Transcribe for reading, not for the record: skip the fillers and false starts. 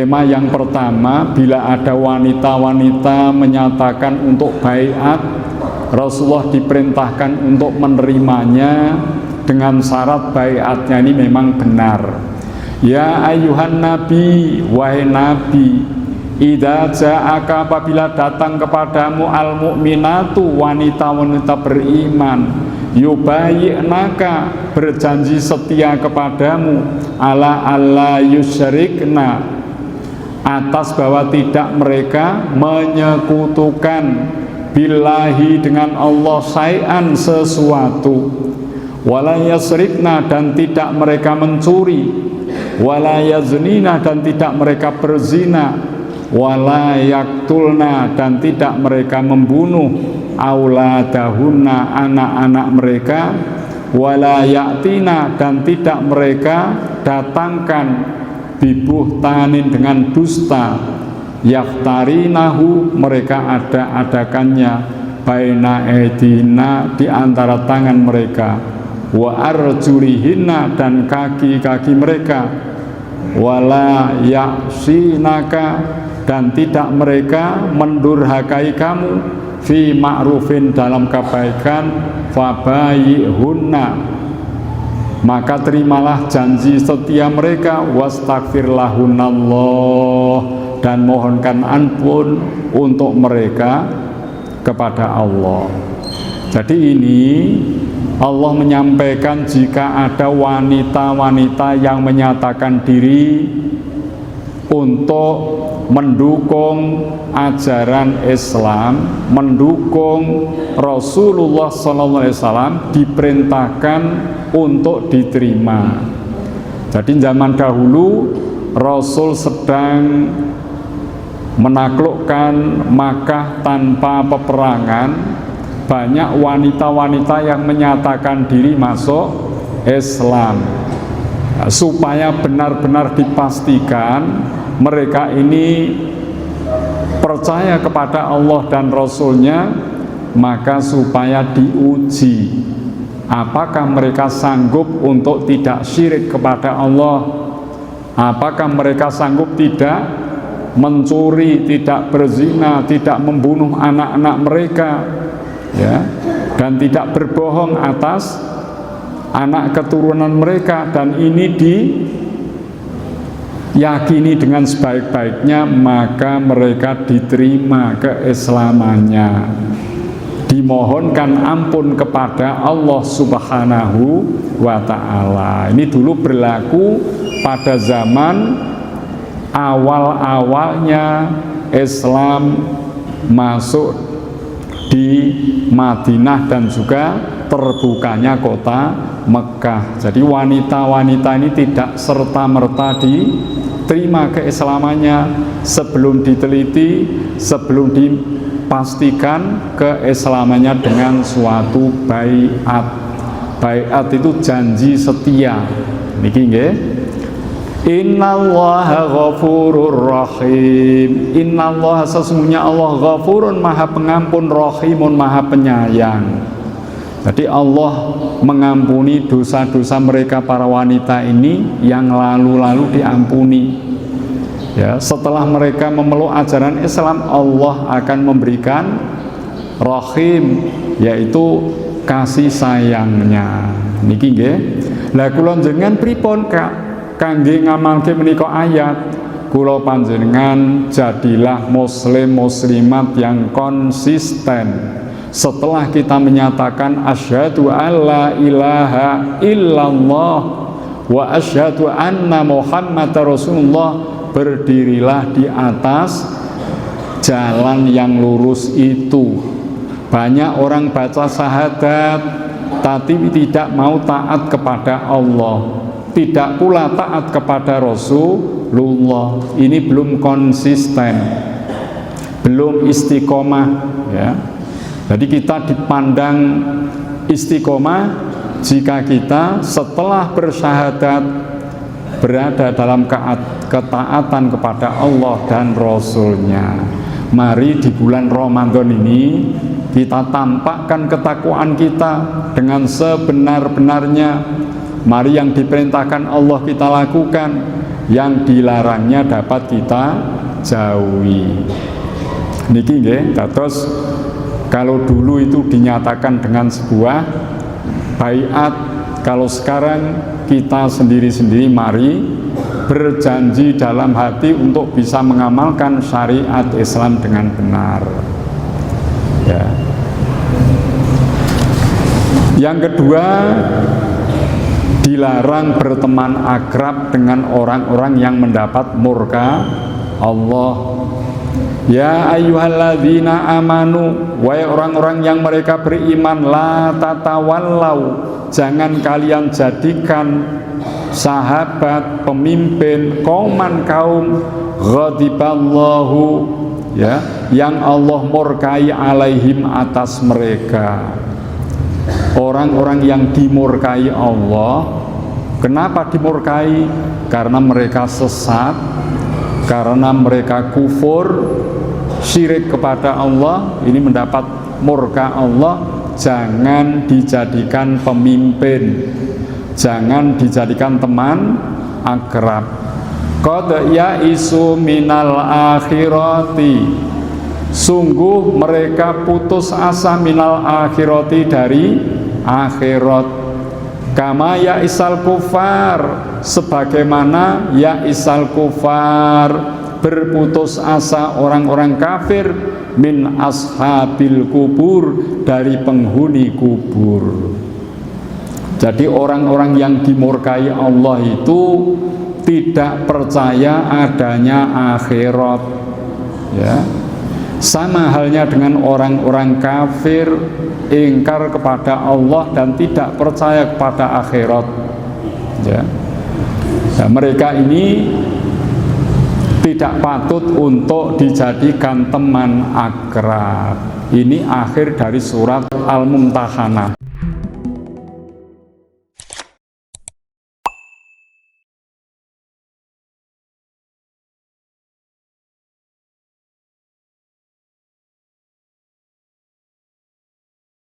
Tema yang pertama, bila ada wanita-wanita menyatakan untuk baiat, Rasulullah diperintahkan untuk menerimanya dengan syarat baiatnya ini memang benar. Ya ayuhan nabi, wahai nabi, idza ja'aka, apabila datang kepadamu al-mu'minatu, wanita-wanita beriman, yubayyinaka, berjanji setia kepadamu, ala alla yusyrikna, atas bahwa tidak mereka menyekutukan billahi, dengan Allah, syai'an, sesuatu, wala yasrikna, dan tidak mereka mencuri, wala yaznina, dan tidak mereka berzina, wala yaktulna, dan tidak mereka membunuh, auladahunna, anak-anak mereka, wala yaktina, dan tidak mereka datangkan bibuhtanin, dengan dusta, yaftarinahu, mereka ada-adakannya, baina edina, di antara tangan mereka, wa arjulihinna, dan kaki-kaki mereka, wala yaksinaka, dan tidak mereka mendurhakai kamu, fi ma'rufin, dalam kebaikan, fabayyihunna, maka terimalah janji setia mereka, wastaghfir lahunallah, dan mohonkan ampun untuk mereka kepada Allah. Jadi ini Allah menyampaikan jika ada wanita-wanita yang menyatakan diri untuk mendukung ajaran Islam, mendukung Rasulullah SAW, diperintahkan untuk diterima. Jadi zaman dahulu Rasul sedang menaklukkan Makkah tanpa peperangan. Banyak wanita-wanita yang menyatakan diri masuk Islam, supaya benar-benar dipastikan mereka ini percaya kepada Allah dan Rasulnya, maka supaya diuji apakah mereka sanggup untuk tidak syirik kepada Allah, apakah mereka sanggup tidak mencuri, tidak berzina, tidak membunuh anak-anak mereka, ya, dan tidak berbohong atas anak keturunan mereka, dan ini diyakini dengan sebaik-baiknya, maka mereka diterima keislamannya, dimohonkan ampun kepada Allah Subhanahu wa ta'ala. Ini dulu berlaku pada zaman awal-awalnya Islam masuk di Madinah dan juga terbukanya kota Mekah. Jadi wanita-wanita ini tidak serta-merta diterima keislamannya sebelum diteliti, sebelum dipastikan keislamannya dengan suatu baiat. Baiat itu janji setia. Niki nggih. Innallaha ghafurur rahim. Innallaha, sesungguhnya Allah, ghafurun, maha pengampun, rahimun, maha penyayang. Jadi Allah mengampuni dosa-dosa mereka, para wanita ini yang lalu-lalu diampuni. Ya, setelah mereka memeluk ajaran Islam, Allah akan memberikan rahim, yaitu kasih sayangnya. Niki nggih. Lah kula jenengan pripun kangge ngamalke menika ayat, kula panjenengan jadilah muslim muslimat yang konsisten. Setelah kita menyatakan asyhadu alla ilaha illallah wa asyhadu anna muhammadar rasulullah, berdirilah di atas jalan yang lurus itu. Banyak orang baca syahadat tapi tidak mau taat kepada Allah, tidak pula taat kepada Rasulullah. Ini belum konsisten, belum istiqomah, ya. Jadi kita dipandang istiqomah jika kita setelah bersyahadat berada dalam ketaatan kepada Allah dan Rasulnya. Mari di bulan Ramadan ini kita tampakkan ketakwaan kita dengan sebenar-benarnya. Mari yang diperintahkan Allah kita lakukan, yang dilarangnya dapat kita jauhi. Niki nggih, terus kalau dulu itu dinyatakan dengan sebuah baiat, kalau sekarang kita sendiri-sendiri mari berjanji dalam hati untuk bisa mengamalkan syariat Islam dengan benar. Ya. Yang kedua, dilarang berteman akrab dengan orang-orang yang mendapat murka Allah. Ya ayyuhalladzina amanu, wahai orang-orang yang mereka beriman, la tatawallau, jangan kalian jadikan sahabat, pemimpin, kaum ghadiballahu, ya, yang Allah murkai alaihim atas mereka. Orang-orang yang dimurkai Allah, kenapa dimurkai? Karena mereka sesat, karena mereka kufur, syirik kepada Allah, ini mendapat murka Allah. Jangan dijadikan pemimpin, jangan dijadikan teman akrab. Qad ya'isu minal akhirati, sungguh mereka putus asa minal akhirati, dari akhirat. Kama ya'isal kufar, sebagaimana ya'isal kufar, berputus asa orang-orang kafir, min ashabil kubur, dari penghuni kubur. Jadi orang-orang yang dimurkai Allah itu tidak percaya adanya akhirat, ya. Sama halnya dengan orang-orang kafir, ingkar kepada Allah dan tidak percaya kepada akhirat, ya. Nah, mereka ini tidak patut untuk dijadikan teman akrab. Ini akhir dari surat Al-Mumtahanah.